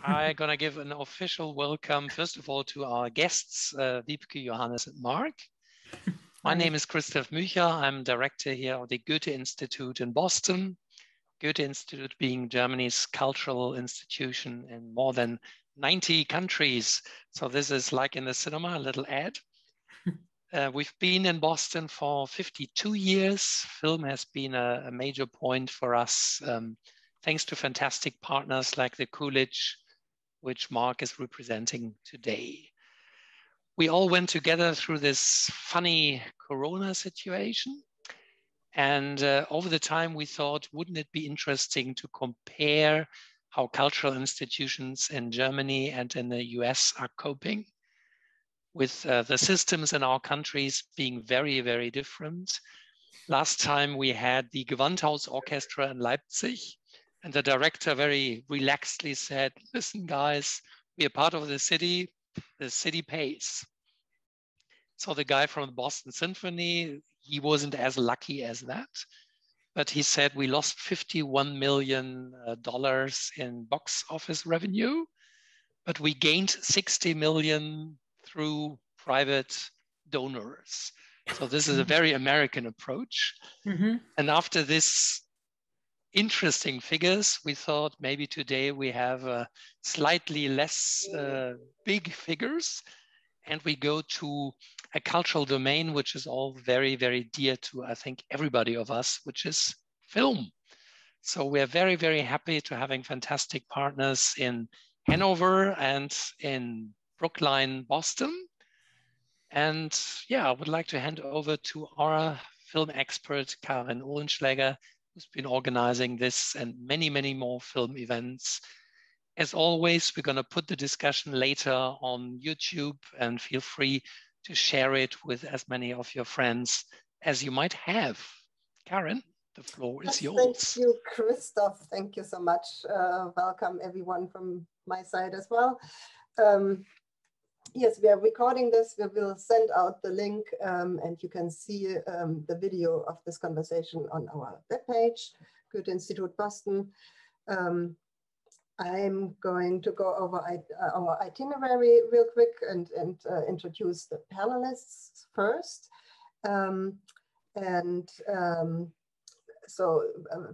I'm going to give an official welcome, first of all, to our guests, Wiebke, Johannes, and Mark. My name is Christoph Mücher. I'm director here of the Goethe-Institut in Boston. Goethe-Institut being Germany's cultural institution in more than 90 countries. So this is like in the cinema, a little ad. We've been in Boston for 52 years. Film has been a major point for us, thanks to fantastic partners like the Coolidge, which Mark is representing today. We all went together through this funny Corona situation. And over the time, we thought, wouldn't it be interesting to compare how cultural institutions in Germany and in the US are coping with the systems in our countries being very, very different. Last time we had the Gewandhaus Orchestra in Leipzig, and the director very relaxedly said, listen, guys, we are part of the city pays. So the guy from the Boston Symphony, he wasn't as lucky as that, but he said we lost $51 million in box office revenue, but we gained 60 million through private donors. So this is a very American approach. Mm-hmm. And after this interesting figures, we thought maybe today we have slightly less big figures, and we go to a cultural domain which is all very, very dear to, I think, everybody of us, which is film. So we're very, very happy to having fantastic partners in Hannover and in Brookline, Boston. And yeah, I would like to hand over to our film expert, Karin Ohlenschläger, who's been organizing this and many, many more film events. As always, we're going to put the discussion later on YouTube, and feel free to share it with as many of your friends as you might have. Karin, the floor is yours. Thank you, Christoph. Thank you so much. Welcome everyone from my side as well. Yes, we are recording this. We will send out the link, and you can see the video of this conversation on our webpage, Goethe-Institut Boston. I'm going to go over our itinerary real quick and introduce the panelists first. So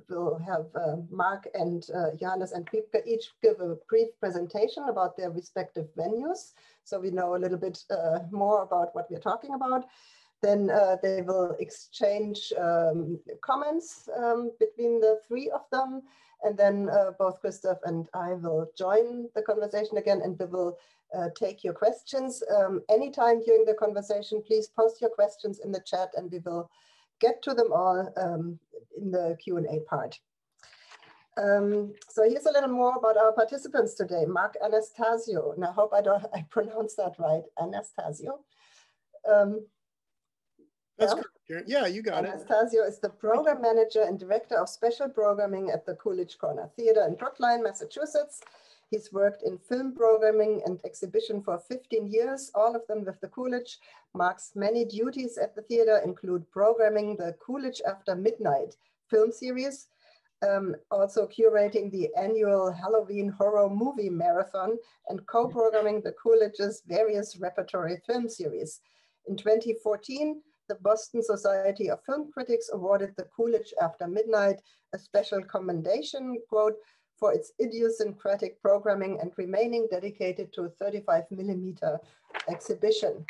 we'll have Mark and Johannes and Wiebke each give a brief presentation about their respective venues, so we know a little bit more about what we're talking about. Then they will exchange comments between the three of them, and then both Christoph and I will join the conversation again, and we will take your questions. Anytime during the conversation, please post your questions in the chat, and we will get to them all in the Q&A part. So here's a little more about our participants today. Mark Anastasio, and I hope I pronounced that right, Anastasio. That's correct. Yeah, you got it. Anastasio is the program manager and director of special programming at the Coolidge Corner Theatre in Brookline, Massachusetts. He's worked in film programming and exhibition for 15 years, all of them with the Coolidge. Mark's many duties at the theatre include programming the Coolidge After Midnight film series, also curating the annual Halloween horror movie marathon, and co-programming the Coolidge's various repertory film series. In 2014, the Boston Society of Film Critics awarded the Coolidge After Midnight a special commendation, quote, for its idiosyncratic programming and remaining dedicated to a 35mm exhibition.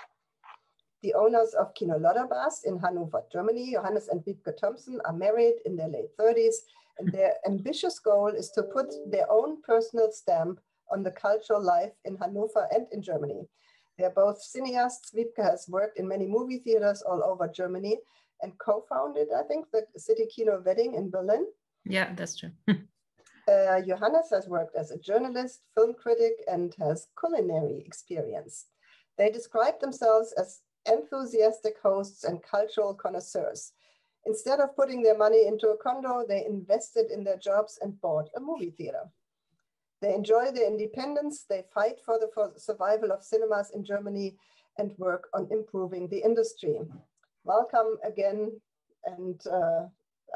The owners of Kino Lodderbast in Hannover, Germany, Johannes and Wiebke Thomsen, are married in their late 30s, and their ambitious goal is to put their own personal stamp on the cultural life in Hannover and in Germany. They're both cineasts. Wiebke has worked in many movie theaters all over Germany and co-founded, I think, the City Kino Wedding in Berlin. Yeah, that's true. Johannes has worked as a journalist, film critic, and has culinary experience. They describe themselves as enthusiastic hosts and cultural connoisseurs. Instead of putting their money into a condo, they invested in their jobs and bought a movie theater. They enjoy their independence, they fight for the survival of cinemas in Germany, and work on improving the industry. Welcome again, and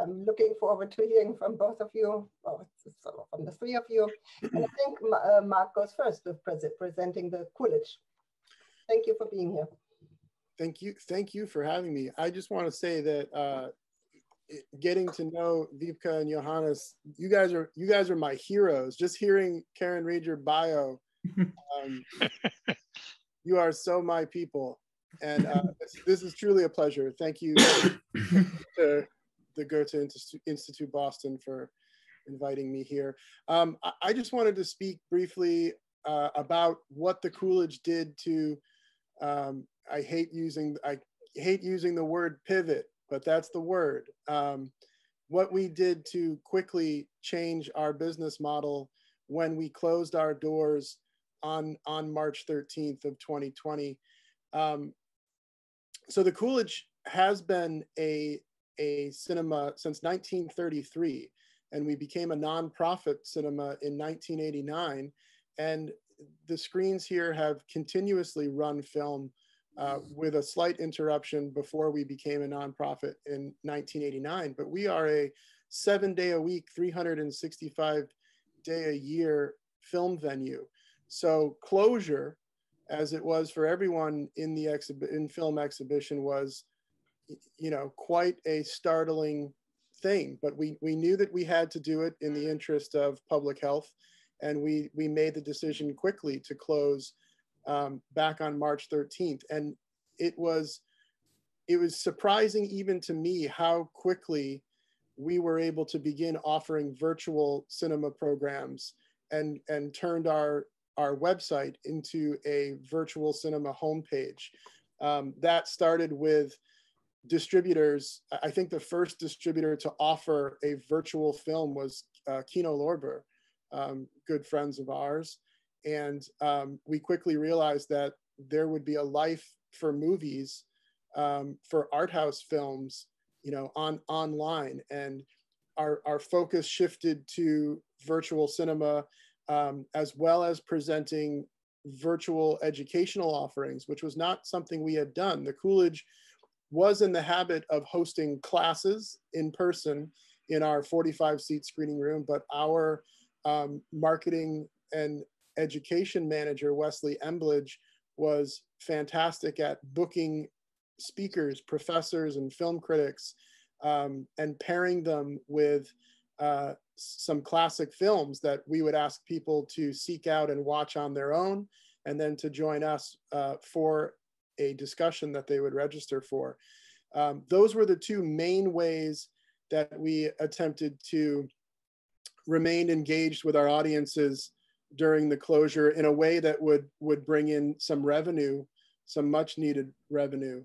I'm looking forward to hearing from both of you, or from the three of you. And I think Mark goes first with presenting the Coolidge. Thank you for being here. Thank you for having me. I just want to say that getting to know Wiebke and Johannes, you guys are my heroes. Just hearing Karen read your bio, you are so my people, and this is truly a pleasure. Thank you to the Goethe-Institut Boston for inviting me here. I just wanted to speak briefly about what the Coolidge did to. I hate using the word pivot, but that's the word. What we did to quickly change our business model when we closed our doors on March 13th of 2020. So the Coolidge has been a cinema since 1933, and we became a nonprofit cinema in 1989. And the screens here have continuously run film with a slight interruption before we became a nonprofit in 1989. But we are a 7-day-a-week, 365-day-a-year film venue. So closure, as it was for everyone in the film exhibition, was, you know, quite a startling thing. But we knew that we had to do it in the interest of public health, and we made the decision quickly to close back on March 13th. And it was surprising even to me how quickly we were able to begin offering virtual cinema programs and turned our website into a virtual cinema homepage. That started with distributors. I think the first distributor to offer a virtual film was Kino Lodderbast, good friends of ours. And we quickly realized that there would be a life for movies, for art house films, you know, online. And our focus shifted to virtual cinema, as well as presenting virtual educational offerings, which was not something we had done. The Coolidge was in the habit of hosting classes in person in our 45-seat screening room, but our marketing and education manager, Wesley Embledge, was fantastic at booking speakers, professors, and film critics, and pairing them with some classic films that we would ask people to seek out and watch on their own, and then to join us for a discussion that they would register for. Those were the two main ways that we attempted to remain engaged with our audiences during the closure in a way that would bring in some revenue, some much needed revenue.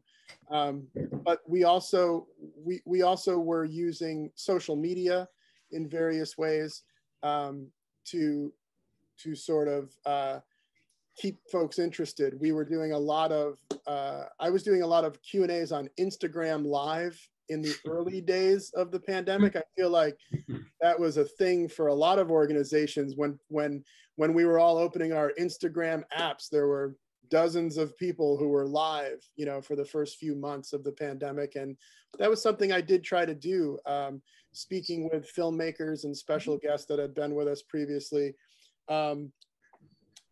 But we also were using social media in various ways to sort of keep folks interested. We were doing a lot of, I was doing a lot of Q&As on Instagram Live in the early days of the pandemic. I feel like that was a thing for a lot of organizations. When we were all opening our Instagram apps, there were dozens of people who were live, you know, for the first few months of the pandemic. And that was something I did try to do, speaking with filmmakers and special guests that had been with us previously.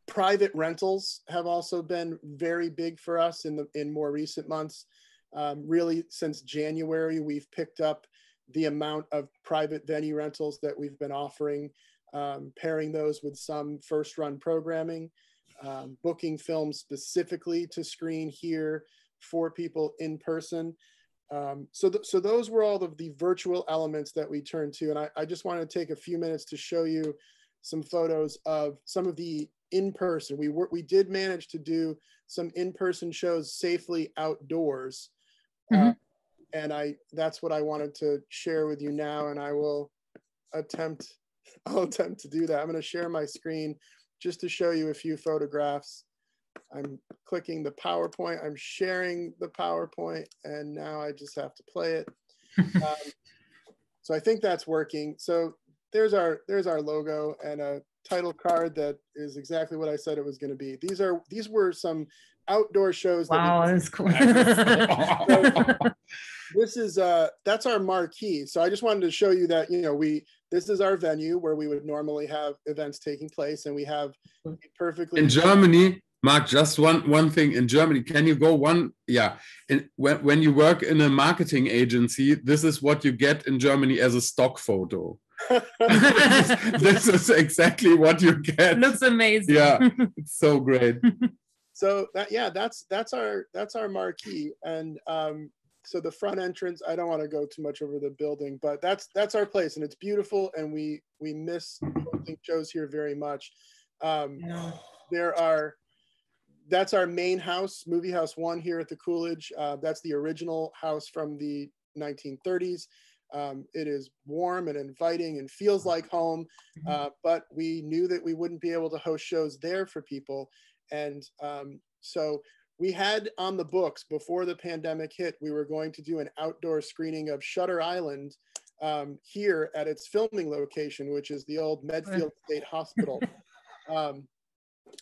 Private rentals have also been very big for us in more recent months. Really, since January, we've picked up the amount of private venue rentals that we've been offering, pairing those with some first run programming, booking films specifically to screen here for people in person. So those were all of the virtual elements that we turned to. And I just want to take a few minutes to show you some photos of some of the in-person. We did manage to do some in-person shows safely outdoors. Mm-hmm. And that's what I wanted to share with you now. And I'll attempt to do that. I'm going to share my screen just to show you a few photographs. I'm clicking the PowerPoint. I'm sharing the PowerPoint, and now I just have to play it. So I think that's working. So there's our logo and a title card that is exactly what I said it was going to be. These were some outdoor shows. Wow, that's cool. This is that's our marquee. So I just wanted to show you that, you know, this is our venue where we would normally have events taking place, and we have perfectly in Germany. Mark, just one thing. In Germany, can you go one? Yeah, when you work in a marketing agency, this is what you get in Germany as a stock photo. This is exactly what you get. Looks amazing. Yeah, it's so great. So that's our marquee. And so the front entrance, I don't want to go too much over the building, but that's our place, and it's beautiful, and we miss hosting shows here very much. That's our main house, Movie House 1 here at the Coolidge. That's the original house from the 1930s. It is warm and inviting and feels like home, but we knew that we wouldn't be able to host shows there for people. And so we had on the books before the pandemic hit, we were going to do an outdoor screening of Shutter Island here at its filming location, which is the old Medfield State Hospital.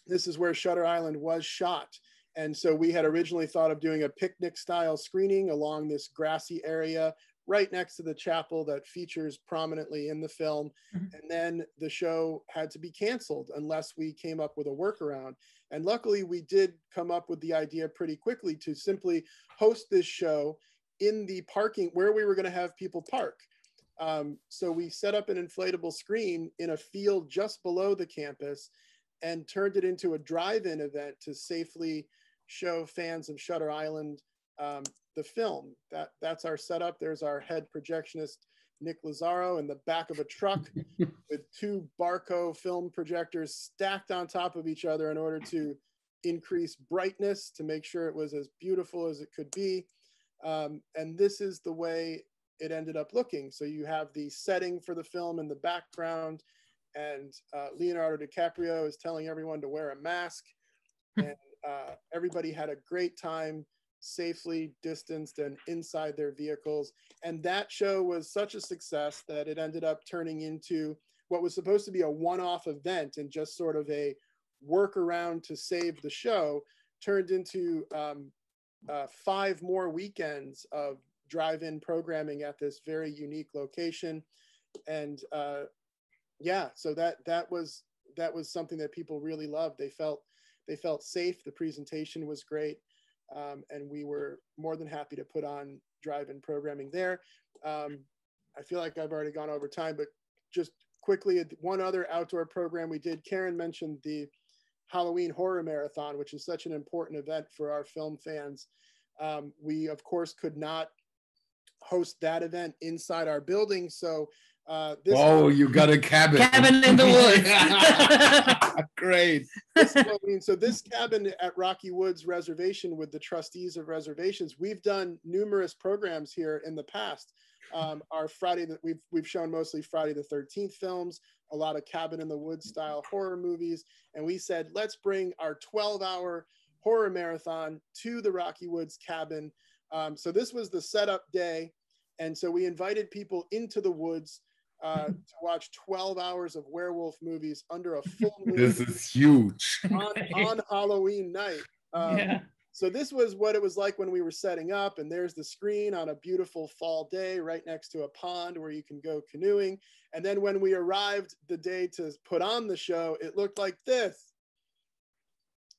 This is where Shutter Island was shot. And so we had originally thought of doing a picnic style screening along this grassy area right next to the chapel that features prominently in the film. And then the show had to be canceled unless we came up with a workaround. And luckily we did come up with the idea pretty quickly to simply host this show in the parking where we were going to have people park. So we set up an inflatable screen in a field just below the campus and turned it into a drive-in event to safely show fans of Shutter Island the film. That's our setup. There's our head projectionist, Nick Lazaro, in the back of a truck with two Barco film projectors stacked on top of each other in order to increase brightness to make sure it was as beautiful as it could be. And this is the way it ended up looking. So you have the setting for the film in the background, and Leonardo DiCaprio is telling everyone to wear a mask, and everybody had a great time, safely distanced and inside their vehicles. And that show was such a success that it ended up turning into what was supposed to be a one-off event and just sort of a workaround to save the show, turned into 5 more weekends of drive-in programming at this very unique location. And yeah, so that was something that people really loved. They felt safe. The presentation was great. And we were more than happy to put on drive-in programming there. I feel like I've already gone over time, but just quickly, one other outdoor program we did, Karen mentioned the Halloween Horror Marathon, which is such an important event for our film fans. We, of course, could not host that event inside our building. So you got a cabin. Cabin in the woods. Great. So this cabin at Rocky Woods Reservation with the trustees of reservations, we've done numerous programs here in the past. Our Friday that we've shown mostly Friday the 13th films, a lot of cabin in the woods style horror movies. And we said, let's bring our 12-hour horror marathon to the Rocky Woods cabin. So this was the setup day. And so we invited people into the woods to watch 12 hours of werewolf movies under a full moon. This is huge. on Halloween night. Yeah. So this was what it was like when we were setting up, and there's the screen on a beautiful fall day right next to a pond where you can go canoeing. And then when we arrived the day to put on the show, it looked like this.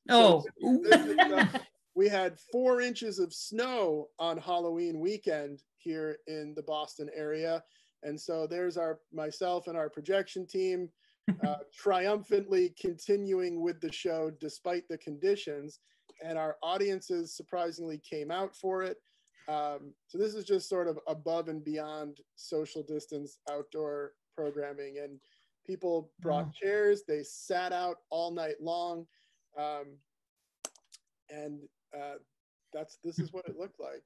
Oh. So we had 4 inches of snow on Halloween weekend here in the Boston area. And so there's myself and our projection team triumphantly continuing with the show despite the conditions, and our audiences surprisingly came out for it. So this is just sort of above and beyond social distance outdoor programming, and people brought chairs, they sat out all night long. This is what it looked like.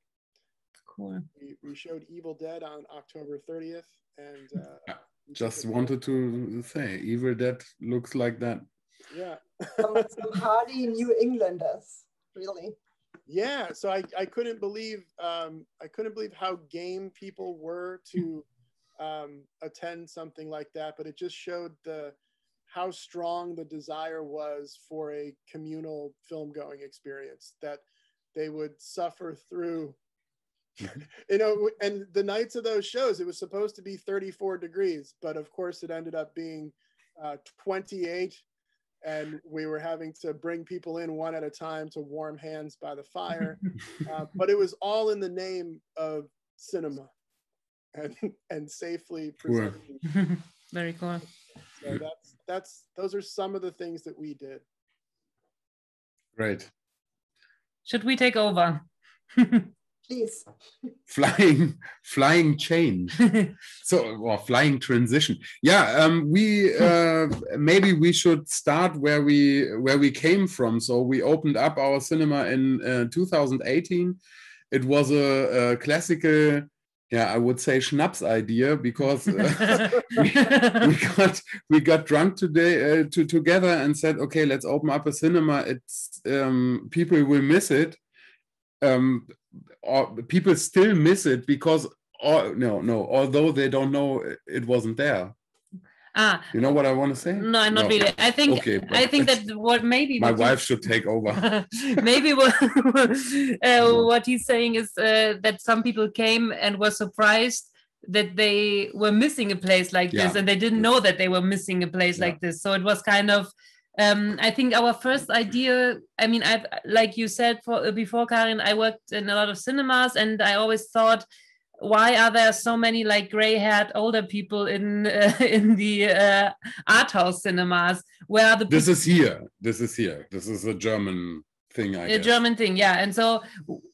Cool. We showed Evil Dead on October 30th, and just wanted to say, Evil Dead looks like that. Yeah. some hardy New Englanders, really. Yeah. So I couldn't believe how game people were to attend something like that, but it just showed how strong the desire was for a communal film going experience, that they would suffer through, you know, and the nights of those shows, it was supposed to be 34 degrees, but of course it ended up being 28, and we were having to bring people in one at a time to warm hands by the fire. But it was all in the name of cinema and safely presenting. Very cool. So those are some of the things that we did. Great. Should we take over? Please. Flying change. Or flying transition. Yeah, we maybe we should start where we came from. So we opened up our cinema in 2018. It was a classical, yeah, I would say Schnaps idea, because we got drunk today together and said, okay, let's open up a cinema. It's people will miss it. Or people still miss it because, although they don't know it wasn't there. You know what I want to say? No, not really. I think okay, that what maybe my wife should take over. Maybe what he's saying is that some people came and were surprised that they were missing a place like this, and they didn't know that they were missing a place like this. So it was kind of, I think our first idea, I mean, like you said before, Karin, I worked in a lot of cinemas, and I always thought, why are there so many like gray-haired older people in the art house cinemas? Where are the This is here. This is a German thing, I guess. A German thing, yeah. And so,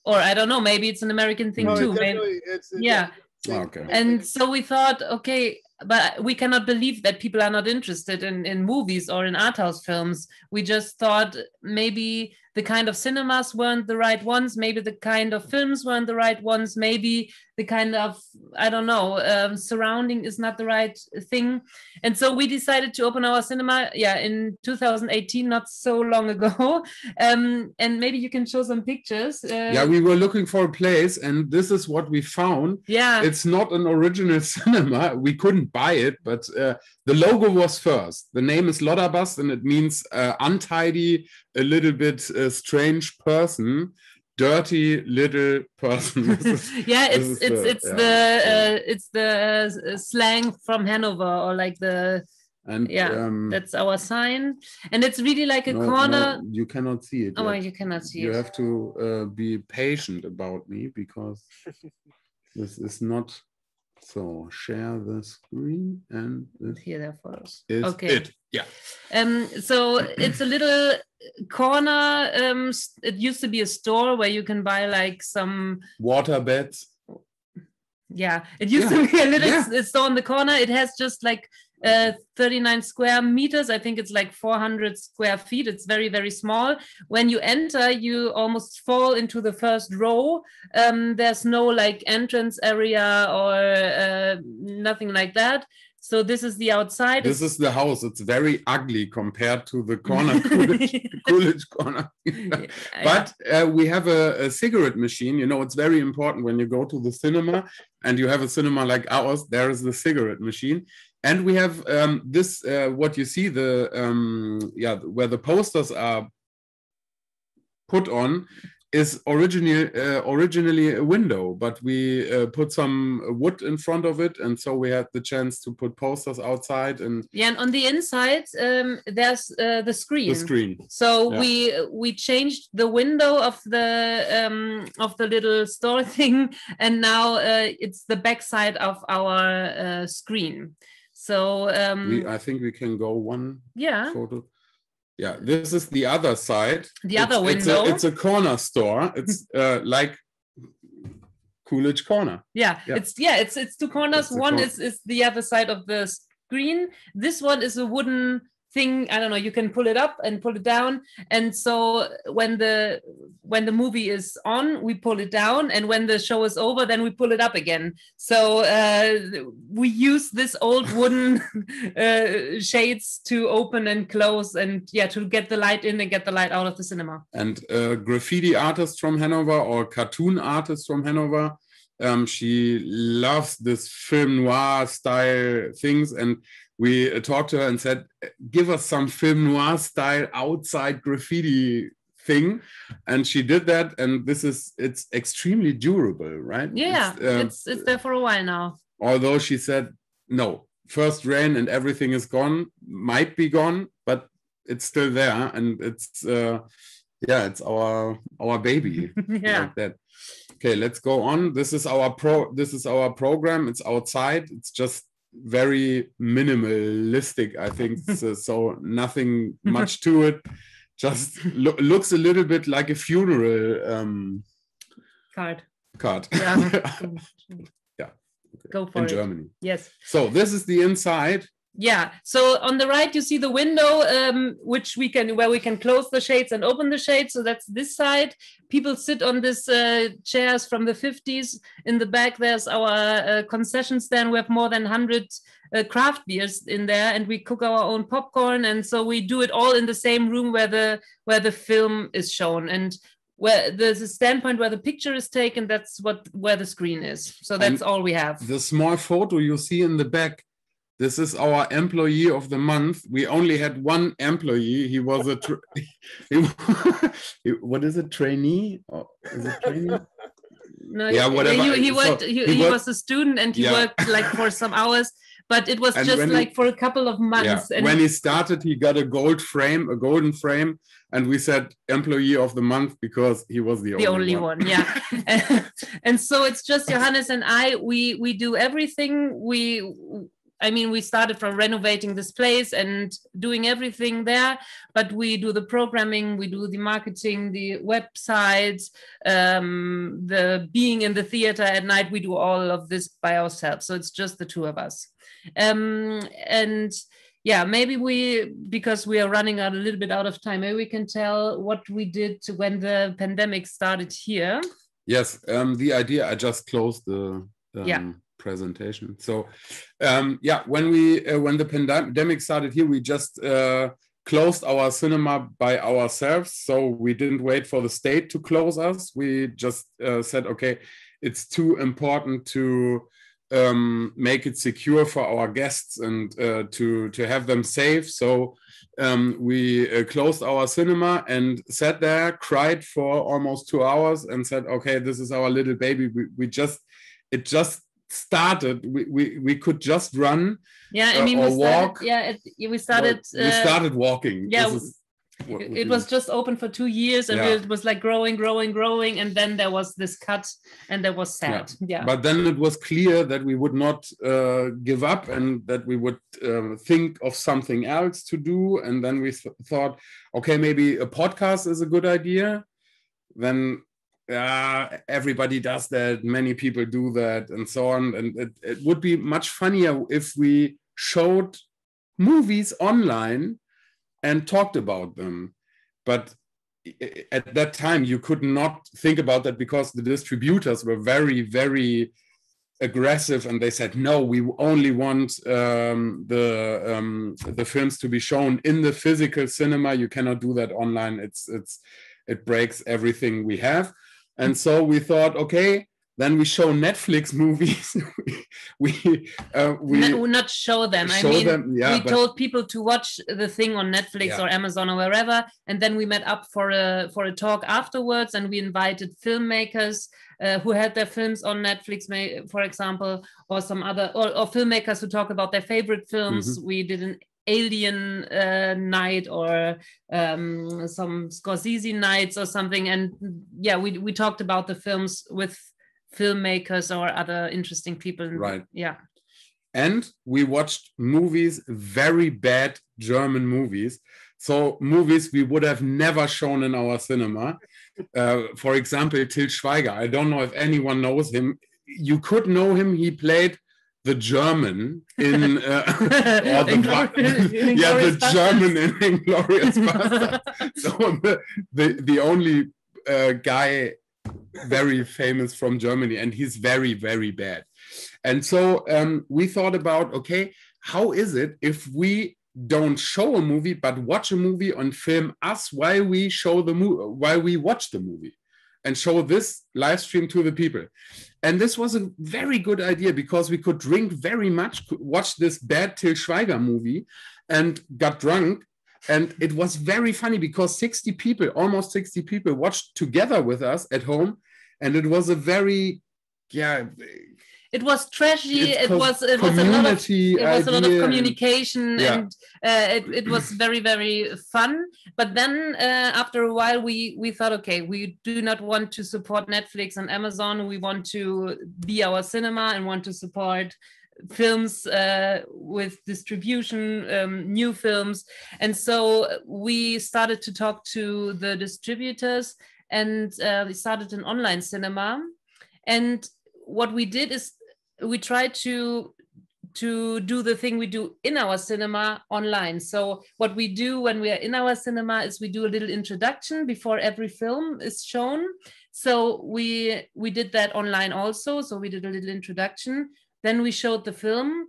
or I don't know, maybe it's an American thing too. Maybe, yeah. Okay. And so we thought, okay, but we cannot believe that people are not interested in movies or in art house films. We just thought maybe the kind of cinemas weren't the right ones. Maybe the kind of films weren't the right ones. Maybe the kind of, I don't know, surrounding is not the right thing. And so we decided to open our cinema, in 2018, not so long ago. And maybe you can show some pictures. We were looking for a place, and this is what we found. Yeah. It's not an original cinema. We couldn't buy it, but the logo was first. The name is Lodderbust, and it means untidy, a little bit strange person, dirty little person. It's the slang from Hannover, or like the. And that's our sign, and it's really like a corner. No, you cannot see it. Oh, you cannot see it. You have to be patient about me, because this is not. So share the screen, and here there follows. Okay. It. Yeah. So it's a little corner. It used to be a store where you can buy like some water beds. Yeah, it used to be a little store in the corner. It has just like 39 square meters. I think it's like 400 square feet. It's very, very small. When you enter, you almost fall into the first row. There's no like entrance area or nothing like that. So this is the outside. This is the house. It's very ugly compared to the corner, Coolidge Corner. But we have a cigarette machine. You know, it's very important when you go to the cinema and you have a cinema like ours. There is the cigarette machine. And we have this, what you see, where the posters are put on, is originally a window, but we put some wood in front of it, and so we had the chance to put posters outside. And on the inside there's the screen. The screen. So we changed the window of the little store thing, and now it's the back side of our screen. So I think we can go one photo. Yeah, this is the other side. Other window. It's a corner store. It's like Coolidge Corner. It's two corners. One is the other side of the screen. This one is a wooden thing. I don't know. You can pull it up and pull it down. And so when the movie is on, we pull it down, and when the show is over, then we pull it up again. So we use this old wooden shades to open and close, and to get the light in and get the light out of the cinema. And graffiti artist from Hannover, or cartoon artist from Hannover, she loves this film noir style things, and we talked to her and said, give us some film noir style outside graffiti thing, and she did that, and it's extremely durable, right? Yeah, it's there for a while now. Although she said, no, first rain and everything is gone, might be gone, but it's still there, and it's it's our baby. Yeah. Like that. Okay, let's go on. This is our program. It's outside. It's just very minimalistic, I think. So nothing much to it. Just looks a little bit like a funeral card. Yeah. Yeah. Go for it. In Germany. Yes. So this is the inside. Yeah. So on the right, you see the window, where we can close the shades and open the shades. So that's this side. People sit on these chairs from the 50s. In the back, there's our concession stand. We have more than 100 craft beers in there, and we cook our own popcorn. And so we do it all in the same room where the film is shown. And where there's a standpoint where the picture is taken, that's where the screen is. So that's all we have. The small photo you see in the back, this is our employee of the month. We only had one employee. He was a what is it? Trainee? Or is it trainee? No, yeah, whatever. He was a student, and he worked like for some hours, but it was just like for a couple of months. Yeah. And when he started, he got a golden frame, and we said employee of the month because he was the only one. Yeah. And so it's just Johannes and I. We do everything. We started from renovating this place and doing everything there, but we do the programming, we do the marketing, the websites, the being in the theater at night. We do all of this by ourselves. So it's just the two of us. And yeah, maybe because we are running out a little bit out of time, maybe we can tell what we did when the pandemic started here. Yes, the idea, I just closed the presentation. So when the pandemic started here, we just closed our cinema by ourselves. So we didn't wait for the state to close us. We just said, okay, it's too important to make it secure for our guests and to have them safe. So we closed our cinema and sat there, cried for almost 2 hours and said, okay, this is our little baby. It just started. We could just run. Yeah, we started walking. Yeah, it was just open for 2 years, and it was like growing, and then there was this cut, and that was sad. Yeah. But then it was clear that we would not give up, and that we would think of something else to do. And then we thought, okay, maybe a podcast is a good idea. Then everybody does that, many people do that, and so on. And it would be much funnier if we showed movies online and talked about them. But at that time, you could not think about that because the distributors were very, very aggressive, and they said, no, we only want the films to be shown in the physical cinema. You cannot do that online. It breaks everything we have. And so we thought, okay, then we show Netflix movies. Not show them. We told people to watch the thing on Netflix or Amazon or wherever, and then we met up for a talk afterwards, and we invited filmmakers who had their films on Netflix, for example, or some other, or filmmakers who talk about their favorite films. Mm-hmm. We did an Alien night or some Scorsese nights or something, and we talked about the films with filmmakers or other interesting people. Right. Yeah. And we watched movies, very bad German movies. So movies we would have never shown in our cinema. For example, Til Schweiger. I don't know if anyone knows him. You could know him. He played the German in the German in Inglourious Basterds. So the only guy very famous from Germany, and he's very, very bad. And so we thought about, okay, how is it if we don't show a movie but watch a movie and film us while we show the movie, while we watch the movie? and show this live stream to the people. And this was a very good idea because we could drink very much, watch this bad Til Schweiger movie and got drunk. And it was very funny because 60 people, almost 60 people watched together with us at home. And it was a very, it was trashy. It was a lot of communication, and it was very, very fun. But then after a while, we thought, okay, we do not want to support Netflix and Amazon. We want to be our cinema and want to support films with distribution, new films. And so we started to talk to the distributors, and we started an online cinema. And what we did is we tried to do the thing we do in our cinema online. So what we do when we are in our cinema is we do a little introduction before every film is shown. So we did that online also. So we did a little introduction. Then we showed the film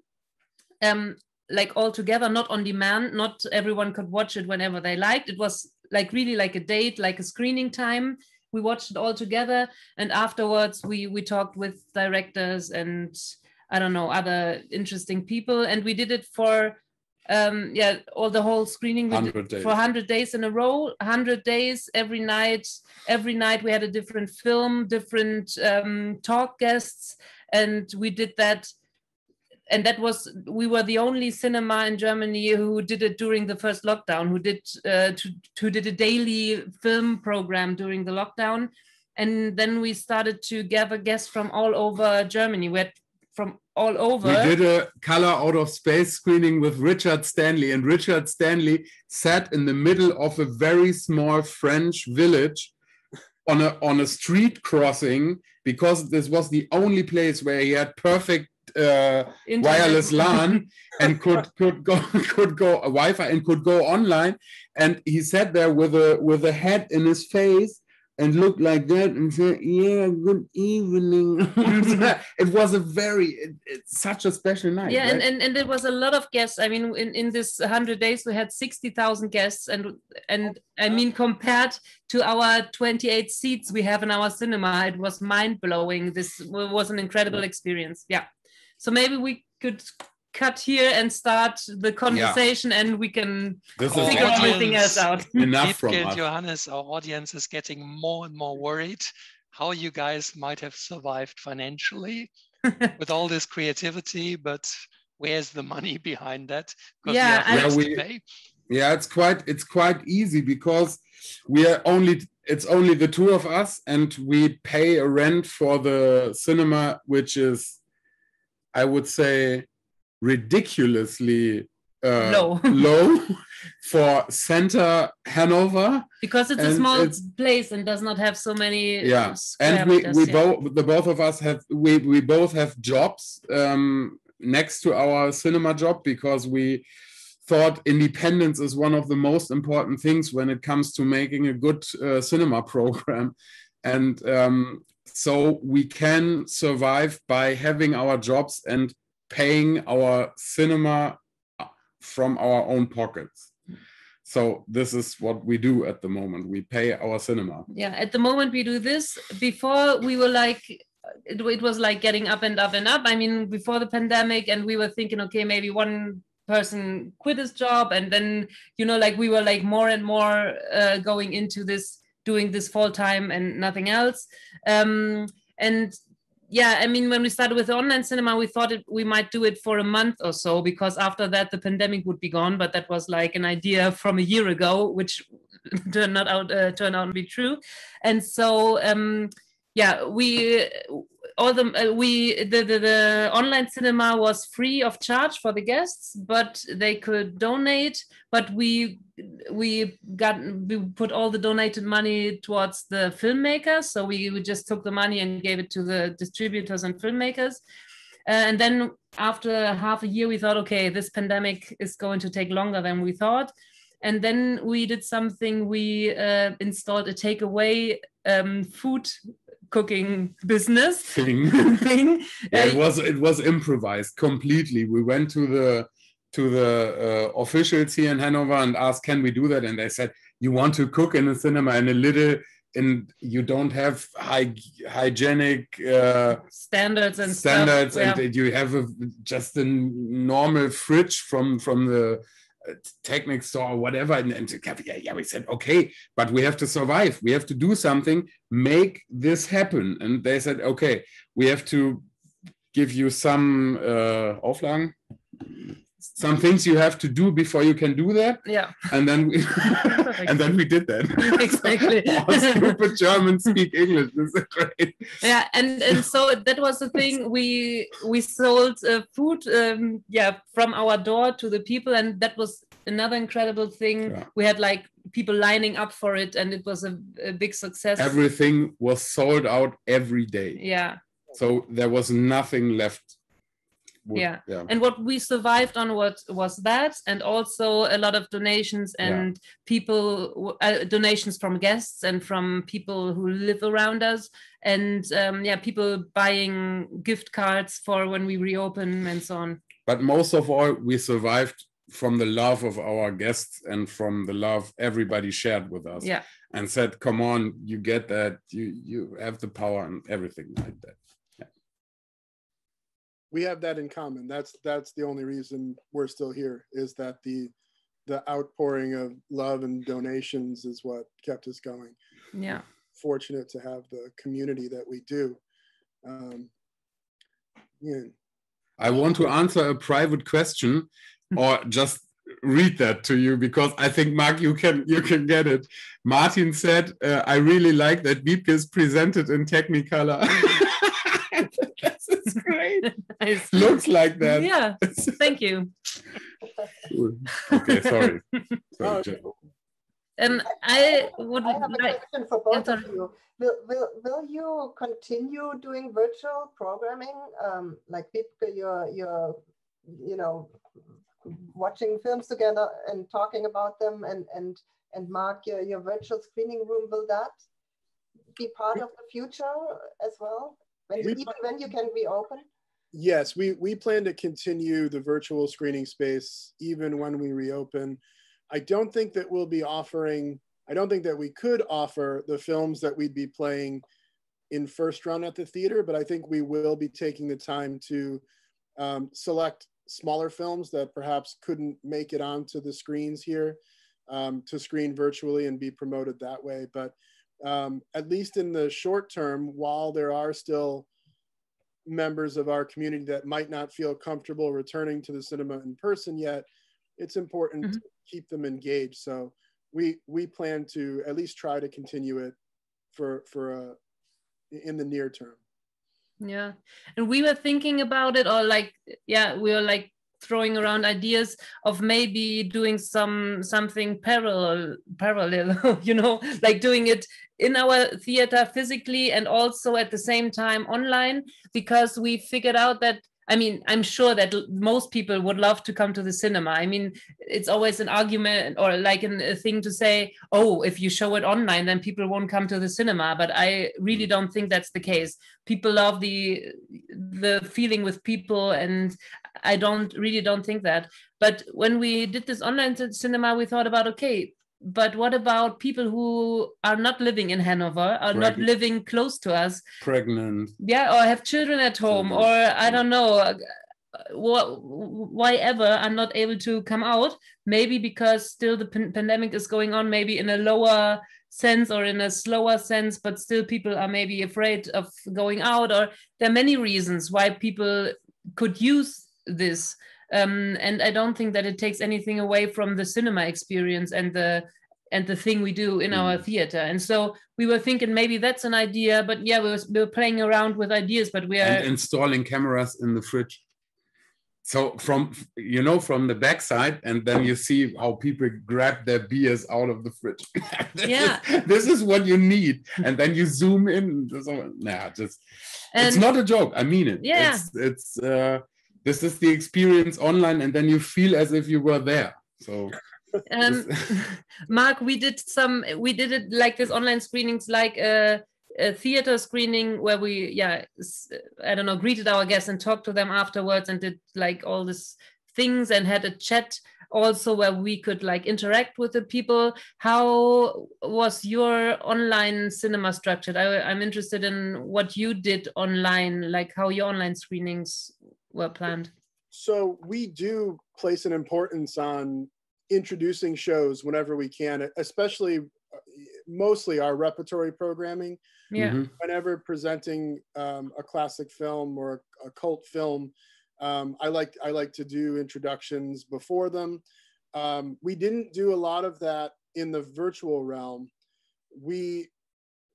like all together, not on demand. Not everyone could watch it whenever they liked. It was like really like a date, like a screening time. We watched it all together, and afterwards we talked with directors and I don't know, other interesting people, and we did it for all the whole screening we did for 100 days in a row. 100 days, every night we had a different film, different talk guests, and we did that. And we were the only cinema in Germany who did it during the first lockdown, who did a daily film program during the lockdown. And then we started to gather guests from all over Germany. We had from all over. We did a Color Out of Space screening with Richard Stanley, and Richard Stanley sat in the middle of a very small French village on a street crossing, because this was the only place where he had perfect wireless LAN and could go Wi-Fi and could go online, and he sat there with a hat in his face and looked like that and said, "Yeah, good evening." It was it's such a special night. Yeah, right? and there was a lot of guests. I mean, in this 100 days we had 60,000 guests, and I mean, compared to our 28 seats we have in our cinema, it was mind-blowing. This was an incredible experience. Yeah. So maybe we could cut here and start the conversation, and we can figure everything else out. Enough from Wiebke and us. Johannes, our audience is getting more and more worried how you guys might have survived financially with all this creativity, but where's the money behind that? It's quite easy because it's only the two of us, and we pay a rent for the cinema, which is, I would say, ridiculously low for center Hannover, because it's a small place and does not have so many and the both of us we both have jobs next to our cinema job, because we thought independence is one of the most important things when it comes to making a good cinema program, and so we can survive by having our jobs and paying our cinema from our own pockets. So this is what we do at the moment. We pay our cinema. Yeah, at the moment we do this. Before we were like, it was like getting up and up and up. I mean, before the pandemic, and we were thinking, okay, maybe one person quit his job, and then, you know, like we were like more and more going into this, doing this full time and nothing else. And yeah, I mean, when we started with the online cinema, we thought we might do it for a month or so, because after that the pandemic would be gone. But that was like an idea from a year ago, which turned out to be true. And so yeah, the online cinema was free of charge for the guests, but they could donate. But we put all the donated money towards the filmmakers. So we just took the money and gave it to the distributors and filmmakers. And then after half a year, we thought, okay, this pandemic is going to take longer than we thought. And then we did something. We installed a takeaway food cooking business thing. Yeah, it was improvised completely. We went to the officials here in Hanover and asked, can we do that? And they said, you want to cook in a cinema in a little and you don't have hygienic standards and standards, stuff. and you have just a normal fridge from the Technic store or whatever, and yeah, we said, okay, but we have to survive. We have to do something, make this happen. And they said, okay, we have to give you some Auflagen, some things you have to do before you can do that. Yeah. And then we and then we did that. Exactly. All stupid Germans speak English. This is great. Yeah, and so that was the thing. We sold food, from our door to the people, and that was another incredible thing. Yeah. We had like people lining up for it, and it was a big success. Everything was sold out every day. Yeah. So there was nothing left. Yeah, and what we survived on was that, and also a lot of donations and people, donations from guests and from people who live around us, and people buying gift cards for when we reopen and so on. But most of all, we survived from the love of our guests and from the love everybody shared with us. Yeah, and said, "Come on, you get that. You have the power and everything like that." We have that in common. That's the only reason we're still here, is that the outpouring of love and donations is what kept us going. Yeah. Fortunate to have the community that we do. I want to answer a private question, or just read that to you, because I think, Mark, you can get it. Martin said, "I really like that Wiebke is presented in Technicolor." This is great. Nice. Looks like that. Yeah, thank you. Cool. Okay, sorry. I would have a question for both of you. Will you continue doing virtual programming? Like Wiebke, you're watching films together and talking about them, and Mark, your virtual screening room, will that be part of the future as well? When you can reopen? Yes, we plan to continue the virtual screening space even when we reopen. I don't think that we could offer the films that we'd be playing in first run at the theater, but I think we will be taking the time to select smaller films that perhaps couldn't make it onto the screens here to screen virtually and be promoted that way. But at least in the short term, while there are still members of our community that might not feel comfortable returning to the cinema in person yet, it's important to keep them engaged. So we plan to at least try to continue it for in the near term. Yeah, and we were thinking about it, or we were like throwing around ideas of maybe doing something parallel, like doing it in our theater physically and also at the same time online, because we figured out that, I mean, I'm sure that most people would love to come to the cinema. I mean, it's always an argument or like a thing to say, oh, if you show it online, then people won't come to the cinema. But I really don't think that's the case. People love the feeling with people, and I really don't think that. But when we did this online cinema, we thought about, okay, but what about people who are not living in Hannover, are not living close to us? Pregnant. Yeah, or have children at home, or I don't know, why ever are not able to come out. Maybe because still the pandemic is going on, maybe in a lower sense or in a slower sense, but still people are maybe afraid of going out, or there are many reasons why people could use this. And I don't think that it takes anything away from the cinema experience and the thing we do in our theater. And so we were thinking maybe that's an idea, but yeah, we were playing around with ideas, but we are installing cameras in the fridge. So from the backside, and then you see how people grab their beers out of the fridge. This is what you need. And then you zoom in. It's not a joke. I mean it. Yeah. This is the experience online, and then you feel as if you were there. So, Mark, we did it like this online screenings, like a theater screening where we, greeted our guests and talked to them afterwards, and did like all this things and had a chat also where we could like interact with the people. How was your online cinema structured? I'm interested in what you did online, like how your online screenings were planned. So we do place an importance on introducing shows whenever we can, especially mostly our repertory programming. Yeah. Whenever presenting a classic film or a cult film, I like to do introductions before them. We didn't do a lot of that in the virtual realm.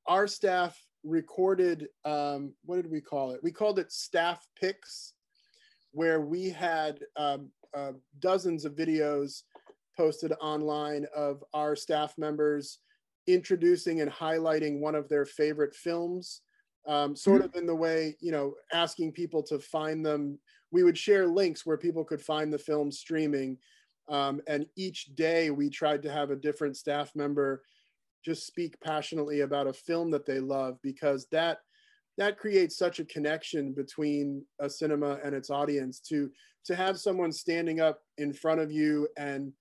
Our staff recorded, what did we call it? We called it staff picks, where we had dozens of videos posted online of our staff members introducing and highlighting one of their favorite films, sort of in the way, you know, asking people to find them. We would share links where people could find the film streaming. And each day we tried to have a different staff member just speak passionately about a film that they love, because that creates such a connection between a cinema and its audience. To have someone standing up in front of you and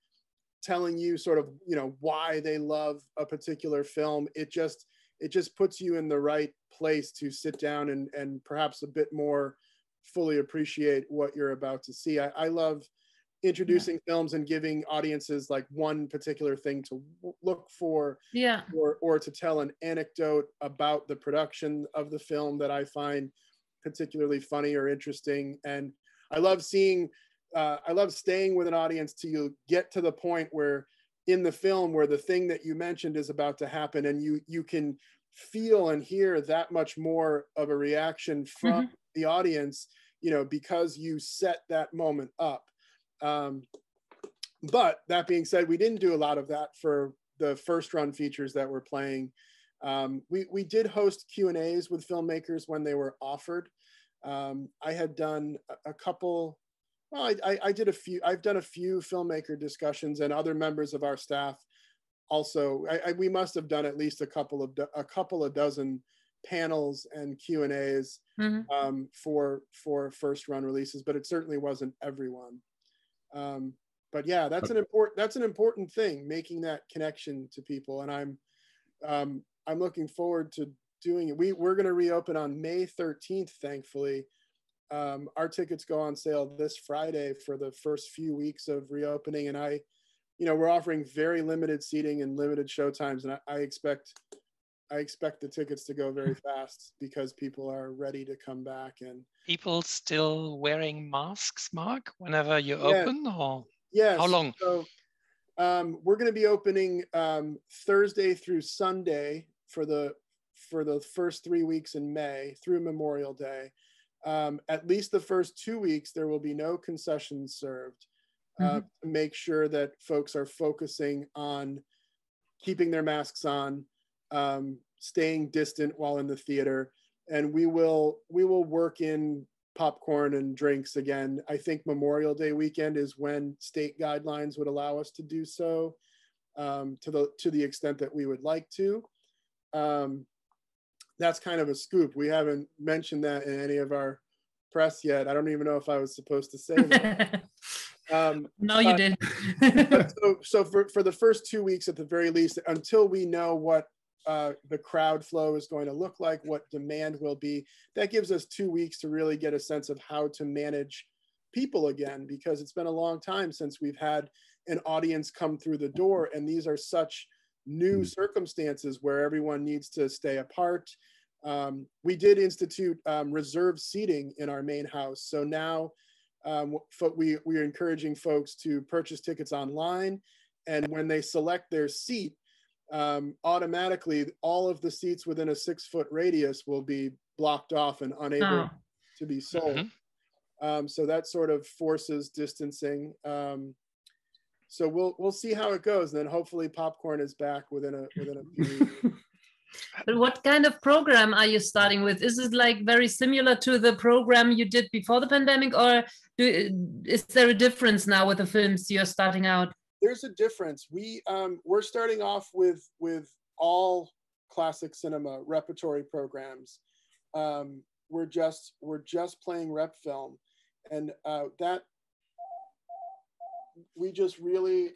telling you sort of, you know, why they love a particular film, it just puts you in the right place to sit down and perhaps a bit more fully appreciate what you're about to see. I love introducing films and giving audiences like one particular thing to look for, or to tell an anecdote about the production of the film that I find particularly funny or interesting. And I love staying with an audience till you get to the point where in the film where the thing that you mentioned is about to happen, and you can feel and hear that much more of a reaction from the audience, you know, because you set that moment up. But that being said, we didn't do a lot of that for the first run features that we're playing. We did host Q&As with filmmakers when they were offered. I had done a couple. Well, I've done a few filmmaker discussions, and other members of our staff also. We must have done at least a couple of dozen panels and Q&As for first run releases, but it certainly wasn't everyone. But yeah, that's an important thing, making that connection to people, and I'm looking forward to doing it. We're going to reopen on May 13th, thankfully. Our tickets go on sale this Friday for the first few weeks of reopening, and we're offering very limited seating and limited show times, and I expect the tickets to go very fast because people are ready to come back. And people still wearing masks, Mark, whenever you open, or how long? So we're going to be opening Thursday through Sunday for the first 3 weeks in May through Memorial Day. At least the first 2 weeks, there will be no concessions served to make sure that folks are focusing on keeping their masks on, staying distant while in the theater, and we will work in popcorn and drinks again. I think Memorial Day weekend is when state guidelines would allow us to do so, to the extent that we would like to. That's kind of a scoop. We haven't mentioned that in any of our press yet. I don't even know if I was supposed to say that. No, you did. so for the first 2 weeks at the very least, until we know what the crowd flow is going to look like, what demand will be, that gives us 2 weeks to really get a sense of how to manage people again, because it's been a long time since we've had an audience come through the door, and these are such new circumstances where everyone needs to stay apart. We did institute reserved seating in our main house, so now we are encouraging folks to purchase tickets online, and when they select their seat, automatically all of the seats within a 6-foot radius will be blocked off and unable to be sold. So that sort of forces distancing. So we'll see how it goes, and then hopefully popcorn is back within a few weeks. But what kind of program are you starting with? Is it like very similar to the program you did before the pandemic, or is there a difference now with the films you're starting out? There's a difference. We're starting off with all classic cinema repertory programs. We're just playing rep film, and just really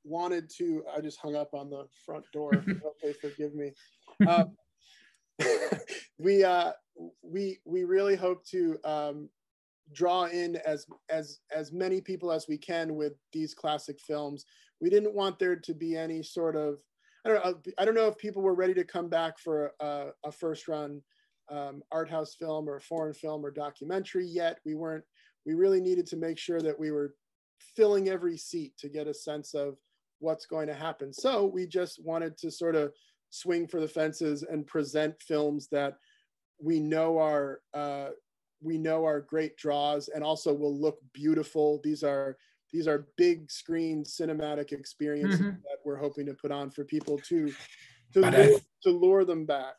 wanted to, I just hung up on the front door. I hope they forgive me. We really hope to draw in as many people as we can with these classic films. We didn't want there to be any sort of, I don't know if people were ready to come back for a first run art house film or a foreign film or documentary yet. We really needed to make sure that we were filling every seat to get a sense of what's going to happen. So we just wanted to sort of swing for the fences and present films that we know are great draws and also will look beautiful. These are big screen cinematic experiences that we're hoping to put on for people to lure them back.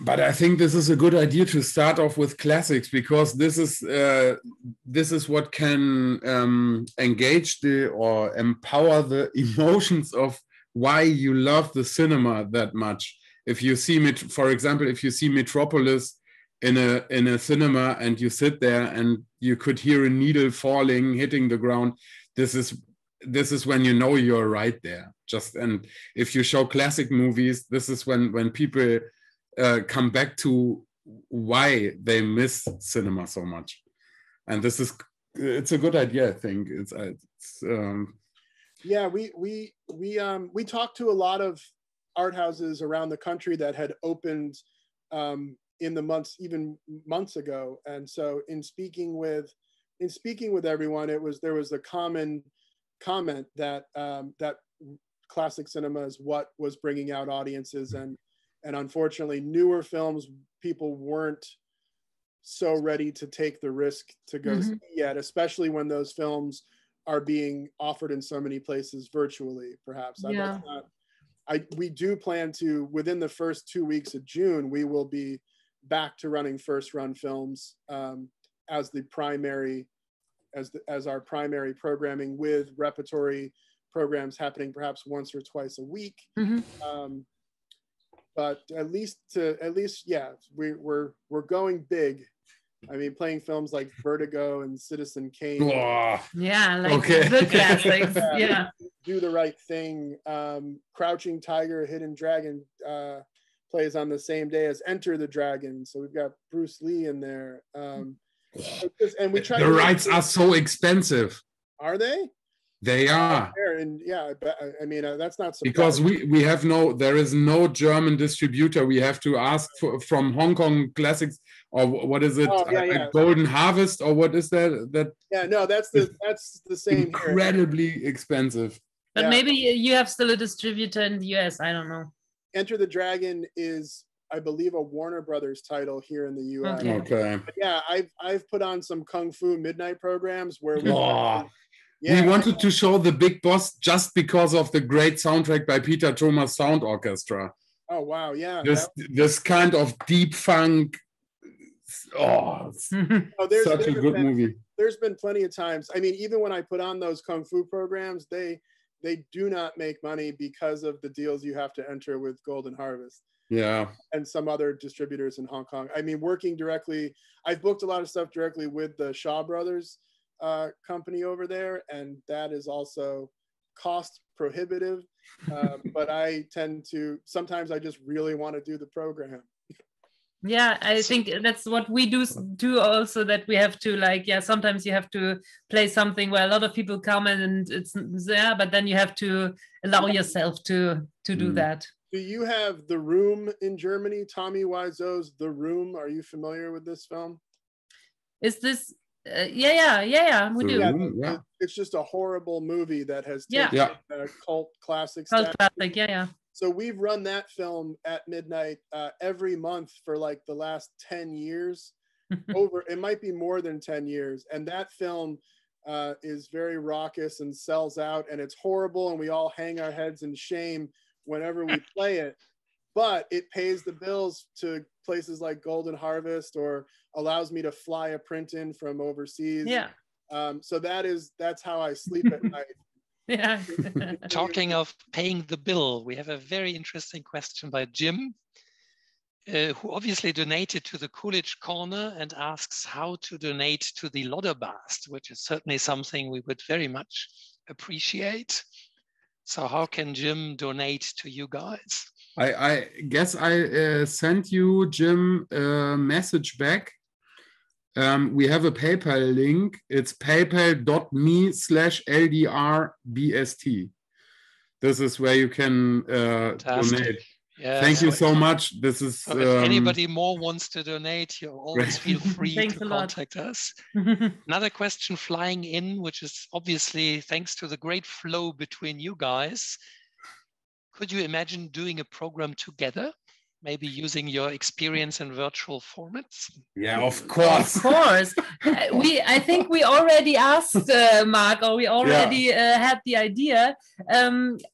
But I think this is a good idea to start off with classics, because this is what can engage or empower the emotions of why you love the cinema that much. If you see, for example, if you see Metropolis in a cinema and you sit there and you could hear a needle falling, hitting the ground, this is when you know you're right there. And if you show classic movies, this is when people come back to why they miss cinema so much. And it's a good idea, I think. Yeah, we talked to a lot of art houses around the country that had opened in the months ago, and so in speaking with everyone, there was a common comment that that classic cinema is what was bringing out audiences, and unfortunately newer films people weren't so ready to take the risk to go see yet, especially when those films are being offered in so many places virtually, perhaps. Yeah. We do plan to, within the first 2 weeks of June, we will be back to running first run films as our primary programming, with repertory programs happening perhaps once or twice a week. But at least, yeah, we're going big. I mean, playing films like Vertigo and Citizen Kane. Oh, yeah, like the classics. Yeah. Do the Right Thing. Crouching Tiger, Hidden Dragon plays on the same day as Enter the Dragon. So we've got Bruce Lee in there. And we try. The rights are so expensive. Are they? They are. And yeah, I mean, that's not surprising. Because there is no German distributor. We have to ask from Hong Kong Classics, or what is it? Golden Harvest, or what is that? Yeah, no, that's the same. Incredibly expensive. But maybe you have still a distributor in the US. I don't know. Enter the Dragon is, I believe, a Warner Brothers title here in the US. Okay. But yeah, I've put on some Kung Fu midnight programs where we wanted to show The Big Boss just because of the great soundtrack by Peter Thomas Sound Orchestra. Oh wow, yeah. This kind of deep funk. Such a good movie. There's been plenty of times. I mean, even when I put on those Kung Fu programs, they do not make money because of the deals you have to enter with Golden Harvest. Yeah. And some other distributors in Hong Kong. I mean, working directly, I've booked a lot of stuff directly with the Shaw Brothers company over there, and that is also cost prohibitive. But I tend to, sometimes I just really want to do the program. Yeah, I think that's what we do also, that we have to sometimes you have to play something where a lot of people come and it's there, but then you have to allow yourself to do that. Do you have The Room in Germany? Tommy Wiseau's The Room. Are you familiar with this film? Is this yeah, we do. Yeah. It's just a horrible movie that has taken a cult classic status. Yeah. So we've run that film at midnight every month for like the last 10 years. It might be more than 10 years. And that film is very raucous and sells out, and it's horrible, and we all hang our heads in shame whenever we play it. But it pays the bills to places like Golden Harvest, or allows me to fly a print in from overseas. Yeah. So that's how I sleep at night. Yeah. Talking of paying the bill, we have a very interesting question by Jim, who obviously donated to the Coolidge Corner and asks how to donate to the Lodderbust, which is certainly something we would very much appreciate. So how can Jim donate to you guys? I guess I sent you, Jim, a message back. We have a PayPal link. It's paypal.me/LDRBST. This is where you can donate. Yeah, Thank you so much. This is. So if anybody more wants to donate, you always feel free to contact us. Another question flying in, which is obviously thanks to the great flow between you guys. Could you imagine doing a program together? Maybe using your experience in virtual formats? Yeah, of course. Of course. I think we already asked Mark, or we already had the idea. I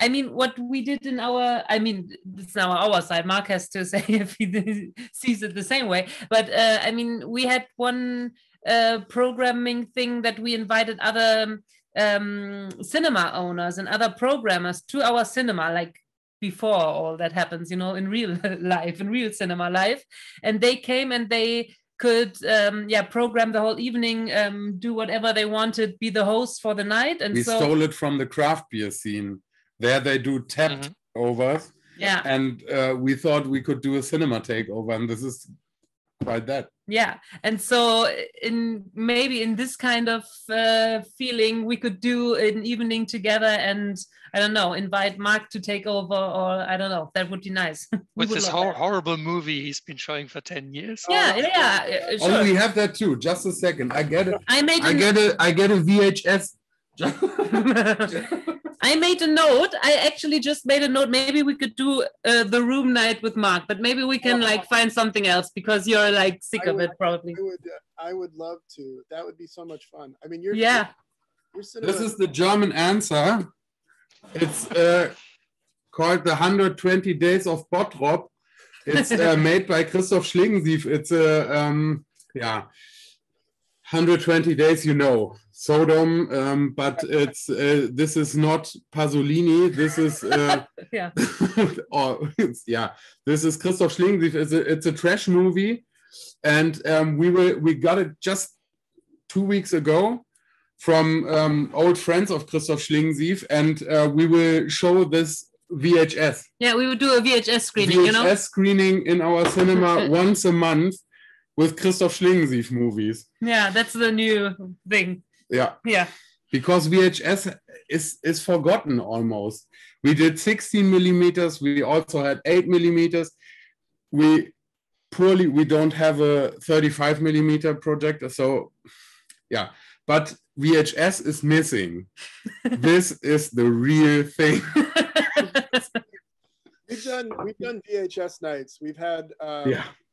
mean, what we did in it's now our side. Mark has to say if he sees it the same way. But I mean, we had one programming thing that we invited other cinema owners and other programmers to our cinema, like before all that happens, you know, in real life, in real cinema life. And they came and they could program the whole evening, do whatever they wanted, be the host for the night. And we stole it from the craft beer scene. There they do tapped overs. Yeah. And we thought we could do a cinema takeover, and this is quite that. Yeah. And so maybe in this kind of feeling, we could do an evening together and, I don't know, invite Mark to take over, or I don't know, that would be nice. With this horrible movie he's been showing for 10 years. Yeah, sure. Oh, we have that too. Just a second. I get it. I get a VHS. I made a note. I actually just made a note. Maybe we could do the room night with Mark, but maybe we can find something else, because you're like sick of it probably. I would love to. That would be so much fun. I mean, you're this is the German answer. It's called the 120 Days of Bottrop. It's made by Christoph Schlingensief. It's a 120 days, you know, Sodom, but it's this is not Pasolini. This is this is Christoph Schlingensief. It's a trash movie, and we got it just 2 weeks ago from old friends of Christoph Schlingensief, and we will show this VHS. Yeah, we will do a VHS screening. VHS screening in our cinema once a month with Christoph Schlingensief movies. Yeah, that's the new thing. Yeah. Yeah. Because VHS is forgotten almost. We did 16 millimeters. We also had 8 millimeters. We don't have a 35 millimeter projector. So yeah, but VHS is missing. This is the real thing. We've done VHS nights. We've had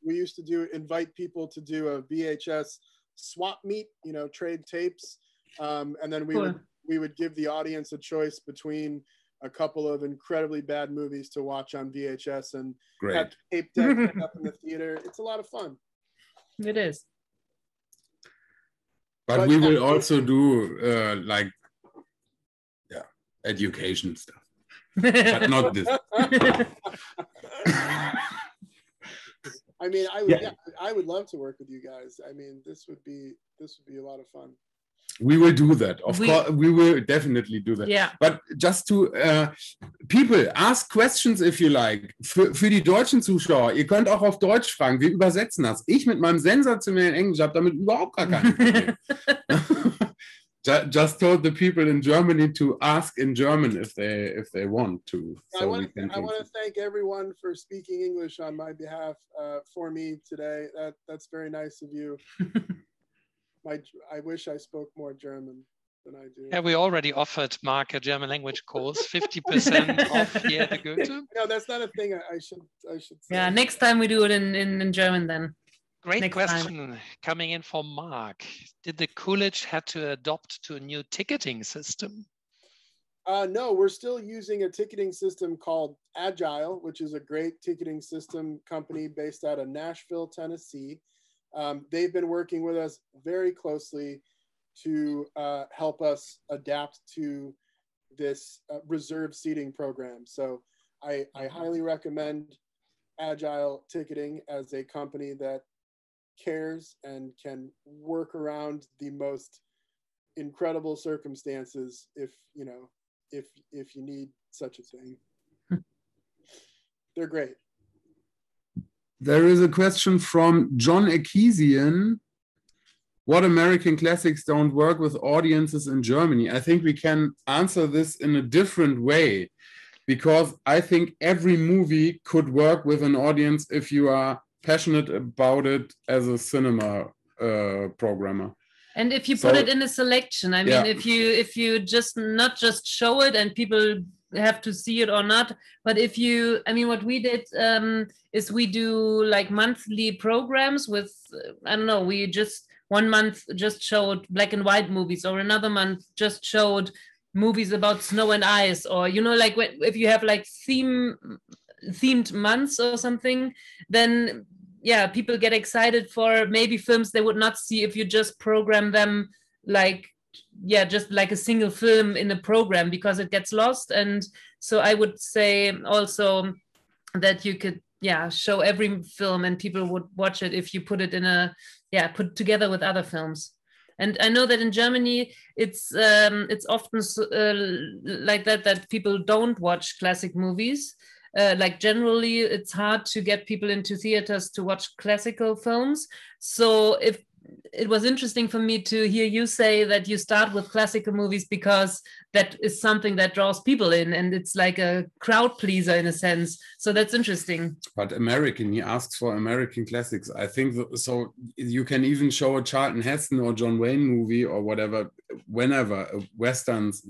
we used to invite people to do a VHS swap meet, you know, trade tapes, and then we would give the audience a choice between a couple of incredibly bad movies to watch on VHS, and have tape deck up in the theater. It's a lot of fun. It is. But we will also do education stuff, but not this. I mean, I would love to work with you guys. I mean, this would be a lot of fun. We will do that. Of course, we will definitely do that. Yeah. But just to people, ask questions if you like. Für die deutschen Zuschauer, ihr könnt auch auf Deutsch fragen. Wir übersetzen das. Ich mit meinem sensationellen Englisch habe damit überhaupt gar kein Problem. Just told the people in Germany to ask in German if they want to. I want to thank everyone for speaking English on my behalf for me today. That's very nice of you. I wish I spoke more German than I do. Yeah, we already offered Mark a German language course, 50% off here at the Goethe. No, that's not a thing I should say. Yeah, next time we do it in German then. Great question coming in from Mark. Did the Coolidge have to adopt to a new ticketing system? No, we're still using a ticketing system called Agile, which is a great ticketing system company based out of Nashville, Tennessee. They've been working with us very closely to help us adapt to this reserved seating program. So I highly recommend Agile Ticketing as a company that cares and can work around the most incredible circumstances if you need such a thing. They're great. There is a question from John Akisian. What American classics don't work with audiences in Germany? I think we can answer this in a different way, because I think every movie could work with an audience if you are passionate about it as a cinema programmer. And if you put it in a selection, I mean, if you just not just show it and people have to see it or not, but if you, I mean, what we did is we do like monthly programs with, I don't know, we just 1 month just showed black and white movies, or another month just showed movies about snow and ice, or, you know, like if you have like themed months or something, then yeah, people get excited for maybe films they would not see if you just program them like, yeah, just like a single film in a program, because it gets lost. And so I would say also that you could, yeah, show every film and people would watch it if you put it in a, yeah, put together with other films. And I know that in Germany, it's often like that people don't watch classic movies. Like generally, it's hard to get people into theaters to watch classical films. So if it was interesting for me to hear you say that you start with classical movies because that is something that draws people in, and it's like a crowd pleaser in a sense. So that's interesting. But American, he asks for American classics. I think so. You can even show a Charlton Heston or John Wayne movie or whatever, whenever, Westerns,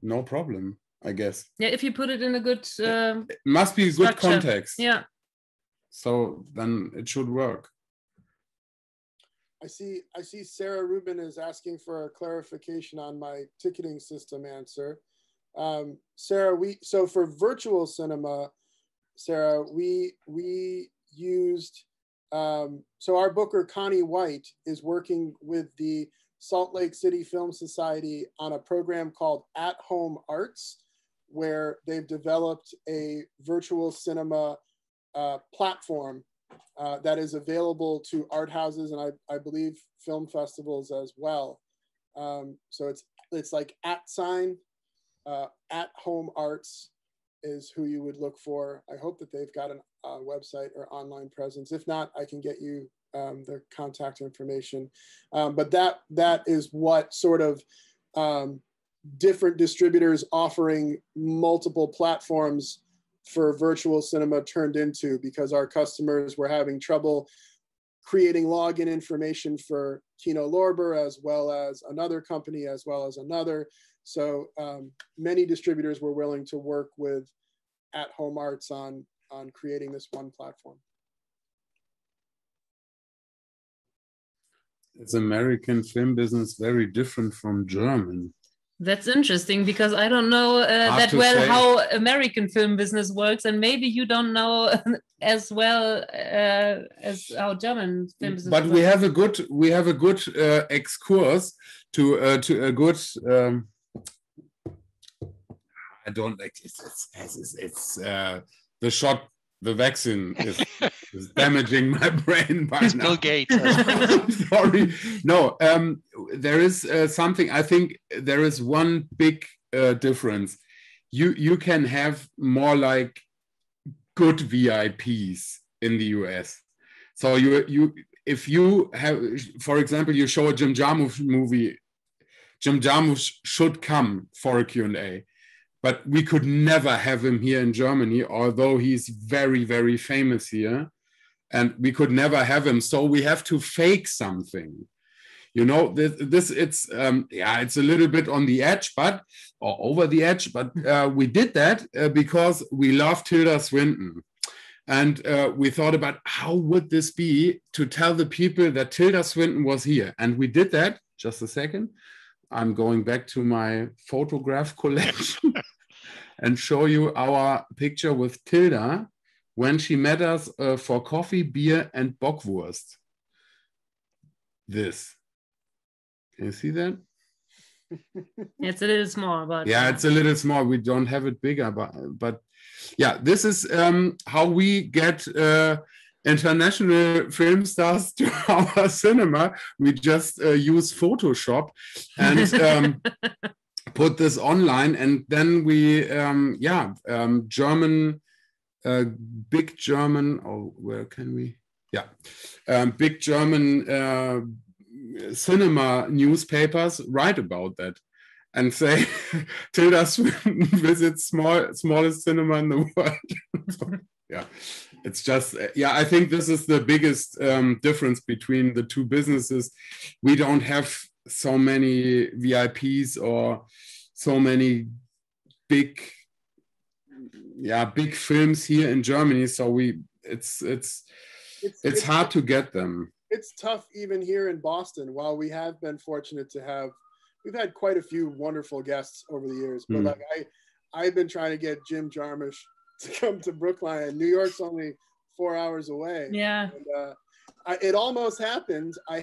no problem, I guess. Yeah, if you put it in a good it must be a good context. Yeah. So then it should work. I see Sarah Rubin is asking for a clarification on my ticketing system answer. Sarah, so for virtual cinema, Sarah, we used, so our booker Connie White is working with the Salt Lake City Film Society on a program called At Home Arts, where they've developed a virtual cinema platform that is available to art houses and I believe film festivals as well. So it's like At Home Arts is who you would look for. I hope that they've got a website or online presence. If not, I can get you their contact information. But that is what sort of different distributors offering multiple platforms for virtual cinema turned into, because our customers were having trouble creating login information for Kino Lodderbast as well as another company as well as another. So many distributors were willing to work with At Home Arts on creating this one platform. Is American film business very different from German? That's interesting, because I don't know that well how American film business works, and maybe you don't know as well as how German film business works. But we have a good excursus to a good. I don't like it's the shot. The vaccine is damaging my brain by now. Bill Gates. Sorry. No, there is something. I think there is one big difference. You can have more like good VIPs in the US. So if you have, for example, you show a Jim Jarmusch movie, Jim Jarmusch should come for a Q&A. But we could never have him here in Germany, although he's very, very famous here. And we could never have him. So we have to fake something. You know, it's a little bit on the edge, or over the edge. But we did that because we love Tilda Swinton. And we thought about how would this be to tell the people that Tilda Swinton was here. And we did that. Just a second. I'm going back to my photograph collection and show you our picture with Tilda when she met us for coffee, beer, and Bockwurst. This. Can you see that? It's a little small, but yeah, it's a little small. We don't have it bigger, but yeah, this is how we get international film stars to our cinema. We just use Photoshop and put this online, and then we German big German, oh, where can we, big German cinema newspapers write about that and say Tilda Swinton visits smallest cinema in the world. So, yeah, it's just, I think this is the biggest difference between the two businesses. We don't have so many VIPs or so many big films here in Germany, so it's hard to get them. It's tough even here in Boston. While we have been fortunate to have, we've had quite a few wonderful guests over the years, but like I've been trying to get Jim Jarmusch to come to Brookline, and New York's only 4 hours away. Yeah. And, it almost happened. I